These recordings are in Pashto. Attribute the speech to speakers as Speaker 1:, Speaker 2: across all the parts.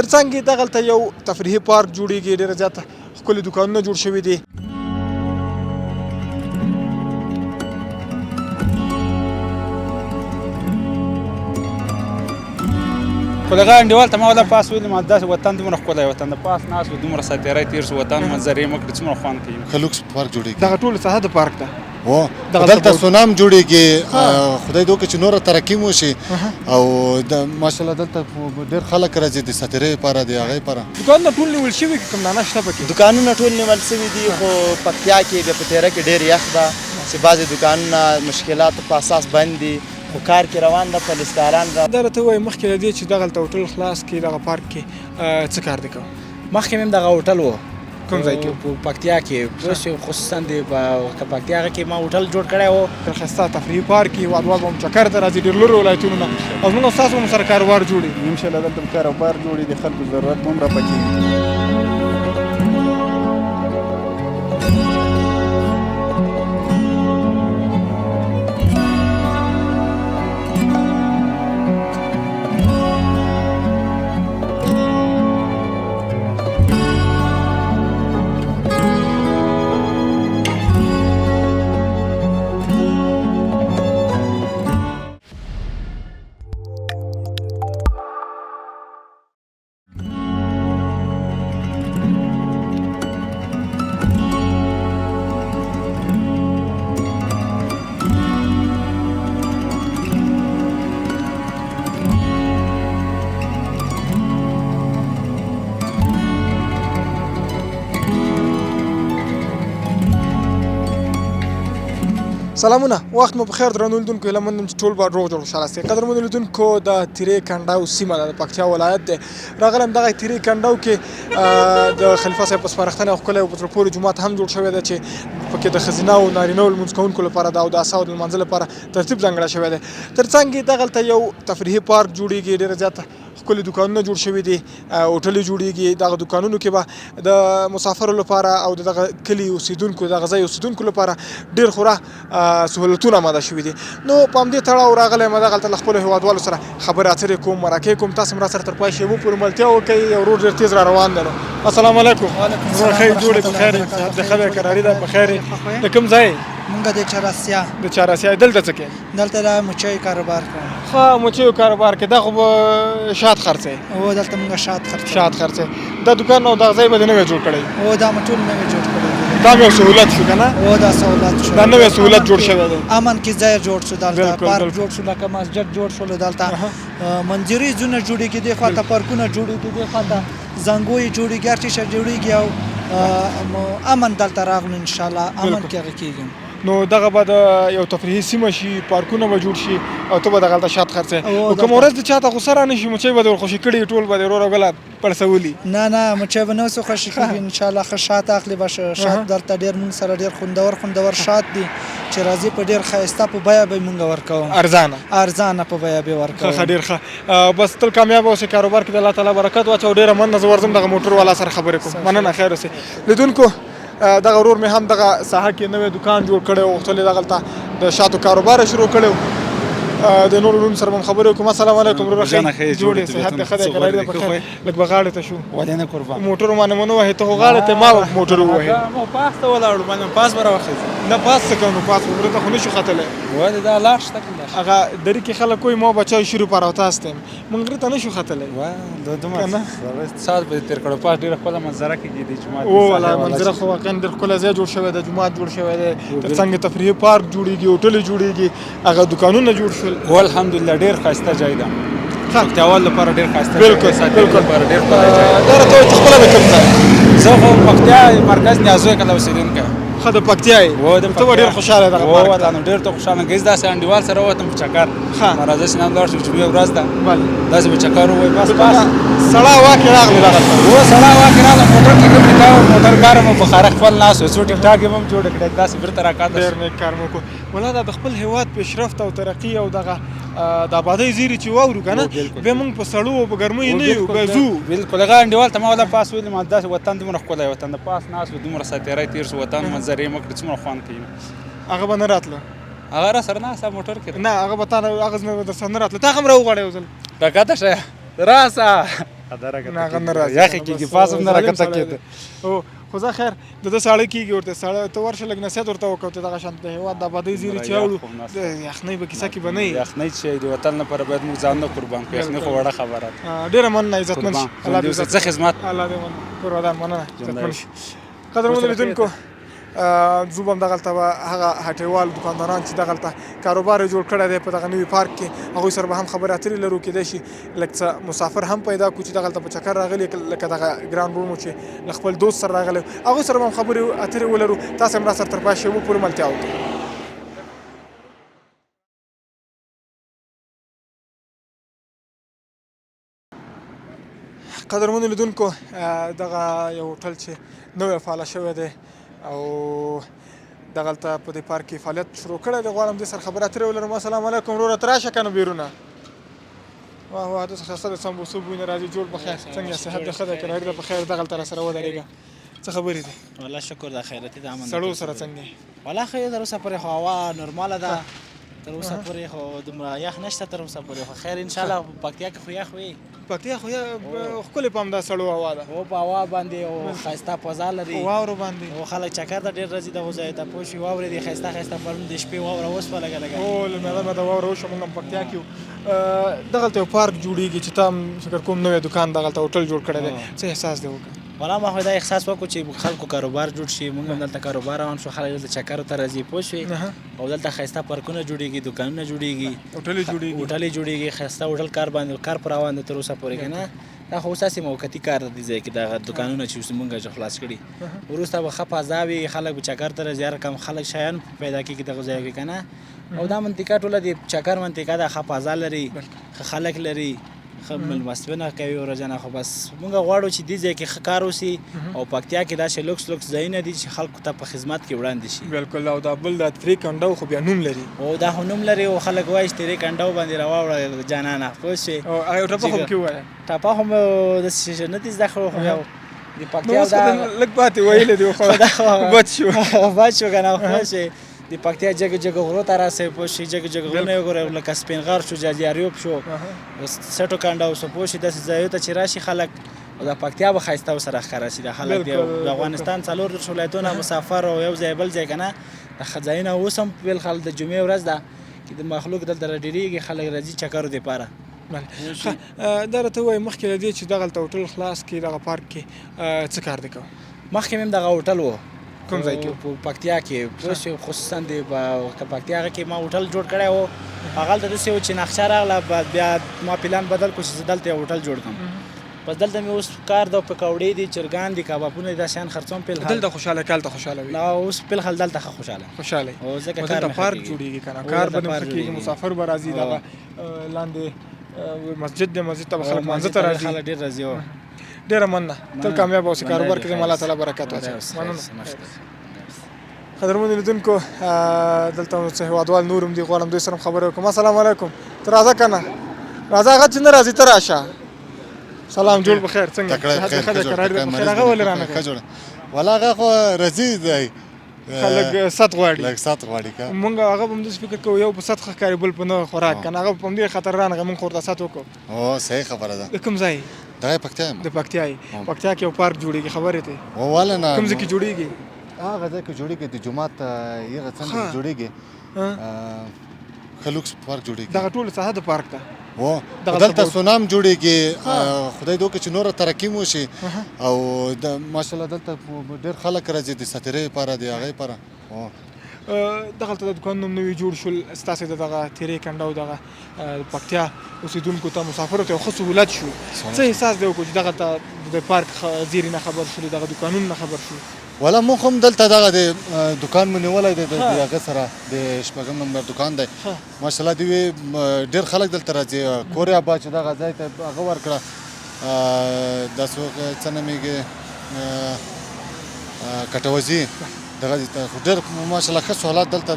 Speaker 1: ترڅنګ یې دغلته یو تفریحي پارک جوړیږي، ډېره زیاته ښکلي دوکانونه جوړ شوي دي.
Speaker 2: خو دغه انډیوال ته ما ولا پاس ویلي ما داسې وطن دومره ښکلی وطن د پاس ناست و دومره ساتیری تېر شو وطن منظرې مه کړي څومره خوند کوي.
Speaker 3: کلوکس پارک جوړېږي
Speaker 1: دغه ټوله ساحه د پارک ده.
Speaker 3: هو دلته سونام جوړېږي، خدای دې وکړي چې نوره ترقي مو شي او ماشاءالله دلته ډېر خلک راځي د ساتیرۍ لپاره د هغې لپاره.
Speaker 1: دوکانونه ټول نیول شوي که کوم دانه شته پکې؟
Speaker 4: دوکانونه ټول نیول شوي دي، خو پکتیا کې د په تیره کې ډېر یخ ده چې بعضې دوکانونه مشکلاتو په اساس بند دي، خو کار کې روان ده، پولیسکاران ده.
Speaker 1: دا راته ووایي مخکې له دې چې دغلته هوټل خلاص کړي دغه پارک کې څه کار دی کوم؟
Speaker 5: مخکې مې هم دغه هوټل و
Speaker 1: کوم ځای کې؟
Speaker 5: په پکتیا کې، اوس خصوصا د پکتیا هغه کې ما هوټل جوړ کړی و.
Speaker 1: ډېر ښایسته تفریحي پارک کې هېوادوال به هم چکر ته راځي، ډېر لرې ولایتونو نه، او زموږ او ستاسو به هم سره کاروبار جوړي.
Speaker 6: انشاءالله دلته به کاروبار جوړي، د خلکو ضرورت هم راپکېږي.
Speaker 1: سلامونه، وخت مو بخیر درنو لیدونکو، هیله مند یم چې ټول به روغ جوړ خوشحاله سئ. قدرمنو لیدونکو، د تیرې کنډو سیمه ده، د پکتیا ولایت دی. راغلی یم دغه تیرې کنډو کې د خلیفه صاحب په سپارښتنه یو ښکلی او په زړه پورې جومات هم جوړ شوی دی چې پکې د ښځینه او نارینه لمونځ کوونکو لپاره د اوداسه او د لمانځه لپاره ترتیب ځانګړی شوی دی. ترڅنګ یې دغلته یو تفریحي پارک جوړیږي، ډېره زیاته ښکلي دوکانونه جوړ شوي دي، هوټلې جوړیږي. دغه دوکانونو کې به د مسافرو لپاره او د دغه کلي اوسېدونکو، دغه ځای اوسېدونکو لپاره ډېر خورا سهولتونه آماده شوي دي. نو په همدې تړاو راغلی یم دغلته له خپلو هېوادوالو سره خبرې اترې کوم، مرکې کوم. تاسو هم راسره تر پای شیبو پورې ملتیا وکړئ، یو ورور ډېر تېز را روان دی. نو السلام علیکم. ورور ښه یې، جوړ یې په خیر یې، صحت دې ښه دی، کراري ده، په خیر یې؟ د کوم ځای؟
Speaker 7: مونږ د چهاراسیا.
Speaker 1: د چهاراسیا. دلته څه کوې؟
Speaker 7: دلته د مچیو کاروبار کوم.
Speaker 1: ښه، مچیو کاروبار کې دا خو به شات خرڅوې؟
Speaker 7: هو دلته مونږ شات خرڅوو.
Speaker 1: شات خرڅوې. دا دوکان او دغه ځای به دې نوی جوړ کړی؟
Speaker 7: هو دا مو ټول نوی جوړ کړی.
Speaker 1: دا مې یو سهولت شو که نه؟
Speaker 7: هو دا سهولت شو،
Speaker 1: دا نوی سهولت جوړ شوی دی.
Speaker 7: امن کې ځای جوړ شو، دلته پارک جوړ شو، لکه مسجد جوړ شو، دلته منظرې ځونه جوړېږي، دې خواته پارکونه جوړېږي، دې خواته زنګوی جوړېږي، هر شیشه جوړېږي او امن دلته راغلو انشاءالله، امن کې هغه کېږي.
Speaker 1: نو دغه به د یو تفریحي سیمه شي، پارکونه به جوړ شي او ته به دغلته شات خرڅوې. او کومه ورځ د چاته غوسه رانه شي، مچۍ به دې ورخوشي کړي، ټول به دې ورور او ګله پړسولي؟
Speaker 7: نه نه، مچۍ به نه ورڅخه خوشي کېږي انشاءالله. ښه شات اخلي به. شات دلته ډېر مونږ سره ډېر خوندور شات دي چې راځي په ډېر ښایسته په بیه به مونږ ورکوو، ارزانه په بیه به ورکوو.
Speaker 1: ښه، ډېر ښه. بس تل کامیاب اوسئ کاروبار کې، د الله تعالی برکت واچوي. ډېره مننه. زه ورځم دغه موټر والا سره خبرې کوم. مننه، خیر اوسئ. لیدونکو، دغه ورور مې هم دغه ساحه کې نوی دوکان جوړ کړی و، غوښتل یې دغلته د شاتو کاروبار یې شروع کړی و. د نورو وروڼو سره به هم خبرې وکړو. السلام علیکم وروره، ښه جوړ یې، صحت دې ښه دی، کراري ده، په خیر؟ لږ به غاړې ته شو.
Speaker 2: ولې نه قربان،
Speaker 1: موټر مانه مو نه وهې، ته خو غاړې ته، ما موټر ووهې.
Speaker 2: ما پاس ته ولاړو، باندې پاس به راوخېږي.
Speaker 1: نه پاس څه کوم، نو پاس غره ته خو نه شو ختلی.
Speaker 2: ولې دا لار شته که نه؟
Speaker 1: هغه درې کې خلک وایي ما بچای شروع پر او تاسو ته موږ غره ته نه شو ختلی.
Speaker 2: دا دومره ساعت به دې تېر کړو، پاس ډېره ښکله منظره کېږي د جومات.
Speaker 1: والله منظره خو واقعا ډېر ښکلی ځای جوړ شوی دی، جومات جوړ شوی دی، ترڅنګ تفریحي پارک جوړېږي، هوټلې جوړېږي، هغه دوکانونه جوړ شول.
Speaker 2: الحمدلله ډېر ښایسته ځای ده، پکتیاوال لپاره ډېر ښایسته.
Speaker 1: بالکل
Speaker 2: لپاره ډېر ښکلی ځای.
Speaker 1: دا راته وایي چې خپله د کوم ځای؟
Speaker 2: زه خو پکتیا مرکز نیازوی کله اوسېدونکی.
Speaker 1: ښه، د پکتیا یې؟ ته به ډېر خوشحاله دغه پارک ته؟
Speaker 2: نو ډېر ته خوشحاله ګیز داسې انډیوال سره ووتم په چکر. راځه چې نن لاړ شو، جمعې ورځ ده، داسې به چکر ووایي. بس
Speaker 1: سړه هوا کې راغلې دغلته؟
Speaker 2: هو سړه هوا کې راغلم، موټر کې کوم دا موټر کار مو په خاره خپل ناست و، څو ټیک ټاک یې هم جوړ کړی، داسې بېرته راکاته شو.
Speaker 1: ډېر نیک کار مو وکړو. والله دا د خپل هېواد پیشرفت او ترقي او دغه د آبادۍ زیري چې واورو که نه، بیا موږ په سړو او په ګرمیو نه یو، بیا ځو.
Speaker 2: بلکل. هغه انډیوال ته ما ولا پاس ویلي ما داسې وطن دومره ښکلی وطن د پاس ناست و، دومره ساتیری تېر شو، وطن منظرې مه کړي، څومره خوند کوي.
Speaker 1: هغه به نه راتله؟
Speaker 2: هغه را سره ناسته موټر کې.
Speaker 1: نه، هغه به تا نه هغه در سره نه راتله. تا هم راوغواړه یو ځل؟
Speaker 2: راکاته شه، راسه.
Speaker 1: هغه نه راځي
Speaker 2: یخې کېږي پاس هم نه راکته کېده
Speaker 1: او خو زه خیر د ده ساړه کېږي ورته ساړه ته ورشه لږ نصیحت ورته وکړه ته دغه شان د هېواد د ابادۍ زیري چې اړو د یخنۍ په کیسه کې به نه یې
Speaker 2: یخنۍ چې د وطن لپاره باید موږ ځانونه قربان کړو یخنۍ خو وړه خبره ده
Speaker 1: ډېره مننه عزتمن شي الله دې عزت
Speaker 2: زه خدمت
Speaker 1: الله دې کور ودان مننه عزتمن شي قدرمنو لیدونکو زه به همدغلته به هغه هټیوال دوکانداران چې دغلته کاروبار یې جوړ کړی دی په دغه نوي پارک کې هغوی سره به هم خبرې اترې لرو کېدای شي لږ څه مسافر هم پیدا کړو چې دغلته په چکر راغلي لکه دغه ګران رومو چې له خپل دوست سره راغلی هغوی سره به هم خبرې اترې ولرو تاسو هم راسره تر پای شېبو پورې ملتیا وکړئ قدرمنو لیدونکو دغه یو هوټل چې نوی فعاله شوی دی او دغلته په دې پارک کې فعالیت شروع کړی دی غواړم دې سره خبرې اترې ولرم السلام علیکم وروره ته راشه که نه بیرونه واه واه داسې ښایسته د سمبوسو بوی نه راځي جوړ په خیر څنګه صحت دې ښه دی که راهیر ده په خیر دغلته راسره ودرېږه څه خبرې دي
Speaker 5: والله شکر د خیرتي د امن
Speaker 1: سړو سره څنګه یې
Speaker 5: والله ښه تر اوسه پورې خو هوا نورماله ده تر اوسه پورې خو دومره یخ نشته تر اوسه پورې خو خیر انشاءالله پکتیا کې خو یخ وي
Speaker 1: پکتیا خو ښکلې په همدا سړو هوا ده
Speaker 5: او په هوا باندې او ښایسته فضا لري
Speaker 1: واورو باندې
Speaker 5: او خلک چکر ته ډېر راځي دغو ځایو ته پوه شوې واورې دي ښایسته ښایسته پرون د شپې واوره وسوه لږه لږه
Speaker 1: او له مېده واوره وشوه موږ هم پکتیا کې یو دغلته یو پارک جوړېږي چې ته هم فکر کوم نوی دوکان دغلته هوټل جوړ کړی دی څه احساس دی وکړه
Speaker 5: والله ما خو دا احساس وکړو چې خلکو کاروبار جوړ شي موږ هم دلته کاروبار روان شو خلک دلته چکرو ته راځي پوه شوې او دلته ښایسته پارکونه جوړېږي دوکانونه جوړېږي هوټلې جوړېږي ښایسته هوټل کار پر روان دی تر اوسه پورې که نه دا خو اوس هسې موقتي کار د دې ځای کې دغه دوکانونه چې اوس موږ خلاص کړي وروسته به ښه فضا وي خلک به چکر ته راځي هر کم خلک شیان پیدا کېږي دغه ځایو کې که نه او دا منطقه ټوله د چکر منطقه ده ښه فضا لري ښه خلک لري ښه مېلمستونه کوي ورځنه خو بس موږ غواړو چې دې ځای کې ښه کار وسي او پکتیا کې داسې لوکس ځایونه دي چې خلکو ته په خدمت کې وړاندې شي
Speaker 1: بالکل او دا بل د ترې کنډو خو بیا نوم لري
Speaker 5: او دا خو نوم لري او خلک وایي چې ترې کنډو باندې راواوړه جانانه پوه شوې
Speaker 1: او ټپه خو کې ووایه
Speaker 5: ټپه خو مې داسې نه دي زده کړو خو یو د پکتیا دا
Speaker 1: لږ پاتې ویلې دي خو بد شو
Speaker 5: بد شو که نه پوه شوې د پکتیا جګ جګ غرو ته راسئ پوه شئ جګ جګ غرونه یې وګورئ لکه سپین غر شو جاجیاریوب شو سټو کنډو شو پوه شئ داسې ځایو ته چې راشي خلک او د پکتیا به ښایسته ورسره ښکاره شي د خلک د افغانستان 4 ولایتونه مسافر او یو ځای بل ځای که نه د ځایونه اوس هم بالخال د جمعې ورځ ده چې د مخلوق دلته راډېرېږي خلک راځي چکرو دپاره
Speaker 1: دا راته ووایي مخکې له دې چې دغلته هوټل خلاص کړي دغه پارک کې څه کار دی کوه
Speaker 5: مخکې مې هم دغه هوټل و
Speaker 1: کوم ځای کې
Speaker 5: په پکتیا کې خصوصا د پکتیا هغه کې ما هوټل جوړ کړی و هغلته داسې و چې نقشه راغله بیا ما پلان بدل کړو چې زه دلته یو هوټل جوړ کړم بس دلته مې اوس کار د پکوړې دي چرګان دي کبابونه دي دا شیان خرڅوم فلحال
Speaker 1: دلته خوشحاله کالته خوشحاله وي
Speaker 5: اوس فلحال دلته ښه خوشحاله
Speaker 1: او
Speaker 5: ځکه
Speaker 1: دلته پارک جوړېږي که نه کار به نه ښه کېږي مسافر به راځي دغه لاندې مسجد دی مسجد ته به خلک مانځه ته راځي
Speaker 5: خلک ډېر راځي
Speaker 1: ډېره مننه تل کامیاب اوسې کاروبار کې دې الله تعالی برکت واچوي مننه قدرمنو لیدونکو دلته څه هېوادوال نور هم دي غواړم دوی سره هم خبرې وکړم السلام علیکم ته راځه که نه راځه هغه چې نه راځي ته راشه سلام جوړ بخیر څنګه صحت دې ښه دی که راډیو بخیر هغه ولې رانه کوي
Speaker 3: والله هغه خو رضي دی
Speaker 1: خلک ست غواړي
Speaker 3: لږ سات غواړي که
Speaker 1: مونږ هغه به همداسې فکر کوو یو په ست ښه ښکاري بل په نه خوراک که نه هغه په همدې خطر رانغی مونږ خو ورته ست وکړو
Speaker 3: او صحیح خبره ده
Speaker 1: د کوم ځای
Speaker 3: دغه پکتیا یم
Speaker 1: د پکتیا یې پکتیا کې یو پارک جوړېږي خبرې ته
Speaker 3: واله نه
Speaker 1: کوم ځای کې جوړېږي
Speaker 3: هغه ځای کې جوړېږي د جومات هغه څنګه جوړېږي ښه لوکس پارک جوړېږي
Speaker 1: دغه ټوله ساحه د پارک ده
Speaker 3: دلته سونام جوړېږي خدای دې وکړي چې نوره ترقي مو شي او ماشاءالله دلته ډېر خلک راځي د ساتېرۍ لپاره د هغې لپاره
Speaker 1: دغلته د دوکانونه هم نوي جوړ شول ستاسې د دغه تیرې کنډه او دغه پکتیا اوسېدونکو ته مسافرو ته یو ښه سهولت شو څه احساس دی وکړو چې دغلته د پارک زیري نه خبر شولو دغه دوکانونو نه خبر شو
Speaker 3: ولا موږ هم دلته دغه د دوکان مو نیولی دی د هغه سره د 6 نمبر دوکان دی ماشاءالله دوی ډېر خلک دلته راځي کور یې اباد چې دغه ځای ته هغه ورکړه دا څوک څه نومېږي کټوزي دغه ډېر ماشاءالله ښه سهولت دلته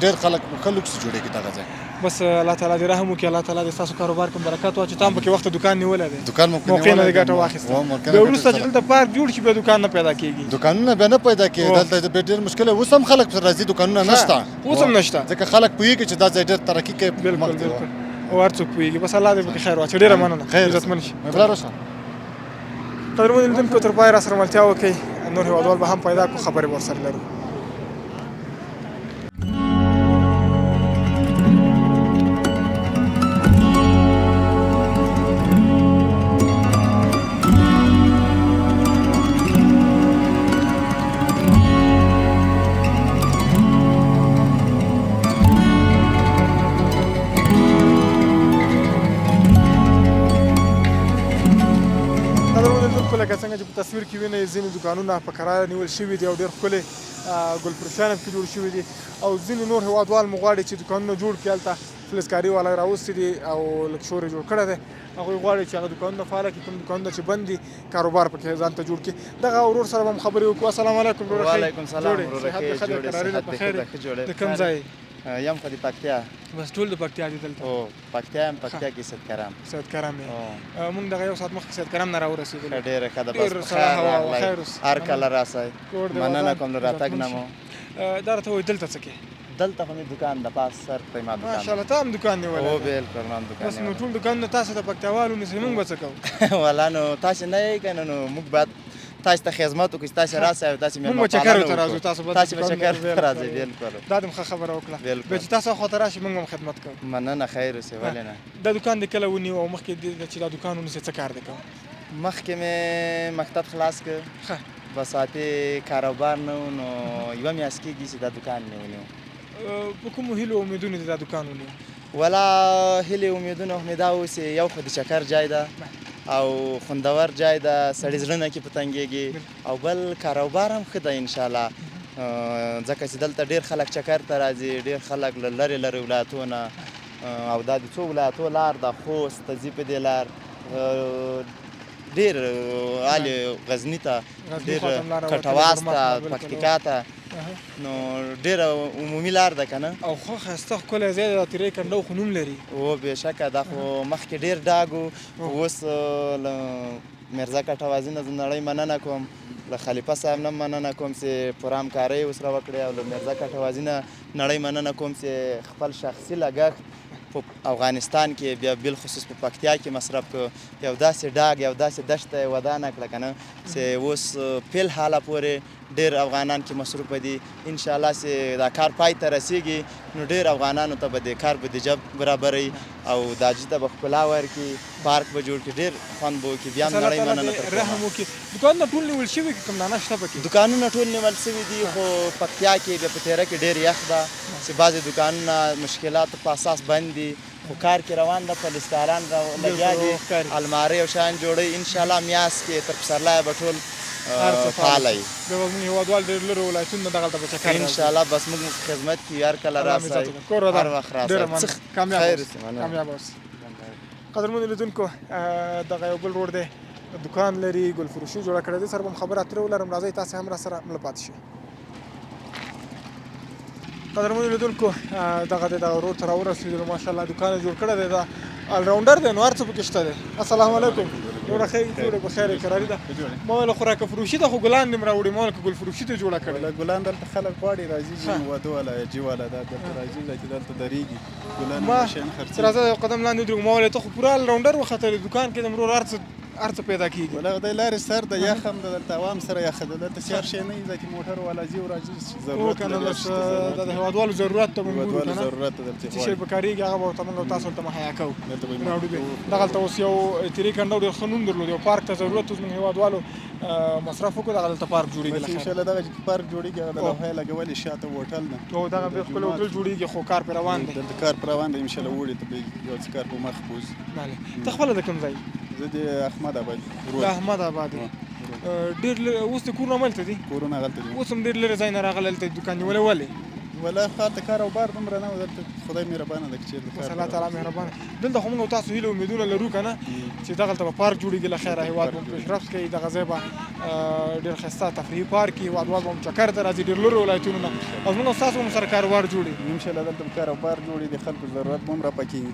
Speaker 3: ډېر خلک ښه لوکس جوړېږي دغه ځای
Speaker 1: بس الله تعالی دې رحم وکړي الله تعالی دې ستاسو کاروبار کې برکت واچوي تا هم پکې وخته دوکان نیولی دی
Speaker 3: دوکان مو
Speaker 1: موقع نه دې ګټه واخیسته بیا وروسته چې دلته پارک جوړ شي بیا دوکان نه پیدا کېږي
Speaker 3: دوکانونه بیا نه پیدا کېږي دلته بیا ډېر مشکل اوس هم خلک راځي دوکانونه نشته
Speaker 1: اوس هم نشته
Speaker 3: ځکه خلک پوهېږي چې دا ځای ډېر ترقي کوي
Speaker 1: بالکل او هر څوک پوهېږي بس الله دې پکې خیر واچوي ډېره مننه عزتمن شي قدرمنو لیدونکو تر پایه راسره ملتیا وکړئ نور هیوادوال به هم پیدا کړو خبرې به ورسره لرو. لکه څنګه چې په تصویر کې وینئ ځینې دوکانونه په کرایه نیول شوي دي او ډېر ښکلي ګلفروشان هم پکې جوړ شوي دي او ځینې نور هیوادوال مو غواړي چې دوکانونه جوړ کړي هلته فلزکاري والا یې راوستي دي او لږ شور یې جوړ کړی دی هغوی غواړي چې هغه دوکانونه فعاله کړي کوم دوکانونه چې بند دي کاروبار پکې ځان ته جوړ کړي دغه ورور سره به هم خبرې وکړو. السلام علیکم ورور
Speaker 4: وعلیکم سلام ورور
Speaker 1: صحت دې ښه دی قراري دې په خیر دی د کوم ځای
Speaker 4: یم خو د پکتیا
Speaker 1: بس ټول د پکتیا دي دلته
Speaker 4: او پکتیا یم پکتیا کې سید کرم
Speaker 1: سید کرم یې موږ دغه یو ساعت مخکې سید کرم نه راورسېدلو
Speaker 4: ډېره ښه ده بس خیر هر کله راسئ مننه کوم د راتګ نه مو
Speaker 1: دا راته وایي دلته څه کې
Speaker 4: دلته خو مې دوکان د پاس سر پرې ما دوکان
Speaker 1: ماشاءالله ته هم دوکان نیولی
Speaker 4: او بالکل ما هم دوکان
Speaker 1: بس نو ټول دوکانونه تاسو د پکتیاوالو نیسئ موږ به څه کوو
Speaker 4: والا نو تاسې نه یې که نه نو موږ باید تاسو ته خدمت وکړو چې تاسې راسئ او تاسې
Speaker 1: موږ به چکر ورته راځو تاسو به
Speaker 4: چکر ته راځئ بالکل
Speaker 1: دا دې ښه خبره وکړه بیا چې تاسو خواته راشئ موږ هم خدمت کوو
Speaker 4: مننه خیر اوسئ ولې نه
Speaker 1: دا دوکان دې کله ونیو او مخکې چې دا دوکان ونیسئ څه کار دې کوو
Speaker 4: مخکې مې مکتب خلاص کړ بس هاتې کاروبار نه و نو یوه میاشت کېږي چې دا دوکان مې ونیو
Speaker 1: په کومو هیلو امیدونو دې دا دوکان ونیو
Speaker 4: ولا هیلې امیدونه خو مې دا اوس یو خو د چکر جای ده او خوندور جای ده سړي زړه نه کې پتنګېږي او بل کاروبار هم ښه ده انشاءالله ځکه چې دلته ډېر خلک چکر ته راځي ډېر خلک له لرې لرې ولایتونه او دا د څو ولایتو لار ده خوست ته ځي په دې لار ډېر حالې غزني ته ډېر کټواز ته پکتیکا ته نو ډېره عمومي لار ده که نه
Speaker 1: او ښه ښایسته ښکلی ځای دی دا تیرې کنډو خو نوم لري
Speaker 4: او بېشکه دا خو مخکې ډېر ډاګ و اوس له میرزا کټوازي نه زه نړۍ مننه کوم له خلیفه صاحب نه مننه کوم چې پوره همکارۍ ورسره وکړې او له میرزا کټوازي نه نړۍ مننه کوم چې خپل شخصي لګښت په افغانستان کې بیا بالخصوص په پکتیا کې مصرف کړ یو داسې ډاګ یو داسې دښته یې ودانه کړه که نه چې اوس فی الحاله پورې ډېر افغانان کې مصروفه دي انشاءالله چې دا کار پای ته رسیږي نو ډېر افغانانو ته به د کار بودیجه برابروي او دا جي ته به ښکلا ورکړي پارک به جوړ کړي ډېر خوند به وکړي بیا هم نړۍ مننه
Speaker 1: رحم وکړي دوکانونه ټول نیول شوي که کوم دانه شته پکې
Speaker 4: دوکانونه ټول نیول شوي دي خو پکتیا کې بیا په تیره کې ډېر یخ ده چې بعضې دوکانونه مشکلاتو په اساس بند دي خو کار کې روان ده پولیسکاران لګیا دي المارۍ او شیان جوړوي انشاءالله میاشت کې تر پسرلیه به ټول فعاله وي
Speaker 1: بیا به زموږ هېوادوال ډېر لرې ولایتونو نه دغلته به چکر راځي
Speaker 4: انشاءالله بس موږ خدمت کوي هر کله راسئ هر وخت راسئ
Speaker 1: کامیاب اوسئ. قدرمنو لیدونکو دغه یو بل ورور دی دوکان لري ګلفروشي جوړه کړې ده سره به هم خبرې اترې ولرم راځئ تاسې هم راسره مله پاتې شئ. قدرمنو لیدونکو دغه دی دغه ورور ته راورسېدلو ماشاءالله دوکان یې جوړ کړی دی دا الراونډر دی نو هر څه پکې شته دی. السلام علیکم نوره ښه جوړه بخیر یې کراري ده ما ویله خوراکه فروشي ده خو ګلان دې م راوړي ما ویله که ګلفروشي ته جوړه کړې
Speaker 6: ګلان دلته خلک غواړي راځي چې واده والا یا جي والا دا دلته راځي چې دلته درېږي ګلان شیان خرڅوي
Speaker 1: راځه یو قدم لاندې ودرېږو ما ویله ته خو پوره الراونډر وختلې دوکان کې د مرور هر څه پیدا کېږي
Speaker 6: ولغه د لارې سر د یخ هم د دلته عوام سره یخه ده دلته هر شی نه وي ځکه موټر والا ځي او راځي ضرورت
Speaker 1: کنه بس د هېوادوالو ضرورت ته مونږ ګورو که نه
Speaker 6: ضرورت ته دلته
Speaker 1: چې شی به کارېږي هغه به ورته مونږ او تاسو ورته مهیا کوو راوړو به دغلته اوس یو تیرې کنډو ډېر ښه نوم درلود یو پارک ته ضرورت اوس مونږ هېوادوالو مصرف وکړو دغه دلته پارک جوړېږي
Speaker 6: انشاءالله دغه چې پارک جوړېږي هغه د لوحه یې لګولې شاته هوټل ده
Speaker 1: او دغه بیا ښکلی هوټل جوړېږي خو کار پرې روان دی
Speaker 6: دلته کار پرې روان دی انشاءالله اوړي ته به یو څه کار په مخ بوځي
Speaker 1: ته خپله د کوم ځای
Speaker 6: زه د احمد آباد
Speaker 1: د احمد آباد ډېر اوس د کورونه هملته دي
Speaker 6: کورونه هغلته دي
Speaker 1: اوس هم ډېر لرې ځای نه راغلی هلته دوکان نیولی ولې
Speaker 6: ولا خاطر کار او بار دومره نه و دلته خدای مهربانه ده چې
Speaker 1: بس الله تعالی مهربانه دلته خو موږ او تاسو هیله امیدونه لرو که نه چې دغلته به پارک جوړېږي له خیره هېواد به پیشرفت کوي دغه ځای به ډېر ښایسته تفریحي پارک وي هېوادوال به هم چکر ته راځي ډېر لرې ولایتونو نه او زموږ او ستاسو به هم سره کاروبار جوړي
Speaker 6: انشاءالله دلته به کار او بار جوړي د خلکو ضرورت به هم راپکېږي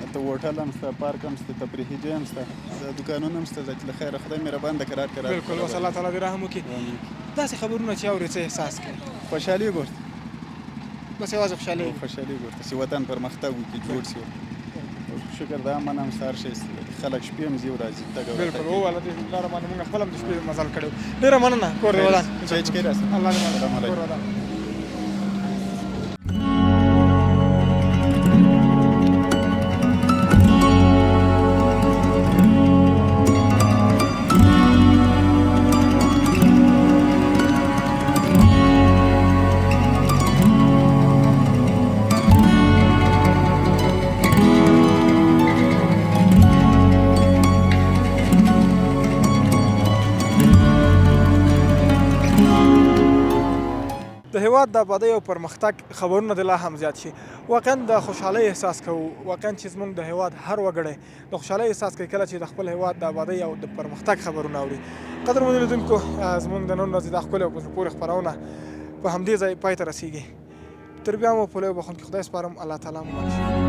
Speaker 6: دلته هوټل هم شته پارک هم شته تفریحي ځای هم شته دوکانونه هم شته چې له خیره خدای مهربان ده کرار
Speaker 1: بالکل بس الله تعالی دې رحم وکړي داسې خبرونه چې اورې څه احساس کوي
Speaker 6: خوشحالي ګورته
Speaker 1: بس یوازې خوشحالي
Speaker 6: ګورته چې وطن پرمختګ وکړي جوړ شي شکر د امن هم سهار شي خلک شپې هم ځي ورځي تګ او
Speaker 1: بالکل وواله دې لاره باندې موږ خپل هم د شپې مزل کړی ډېره مننه کور دې ودان
Speaker 6: چای چکې راسه
Speaker 1: الله دې
Speaker 6: سلام
Speaker 1: مل
Speaker 6: علیکم.
Speaker 1: کور ودان د هیواد د آبادۍ او پرمختګ خبرونه د لا هم زیات شي واقعا د خوشحالۍ احساس کوو واقعا چې زموږ د هیواد هر وګړی د خوشحالۍ احساس کوي کله چې د خپل هیواد د آبادۍ او د پرمختګ خبرونه اوري قدرمنو لیدونکو زموږ د نن ورځې دا ښکلې او په زړه پورې خپرونه په همدې ځای پای ته رسیږي تر بیا مو په لویو بخښونکي خدای سپارم الله تعالی مو مل شي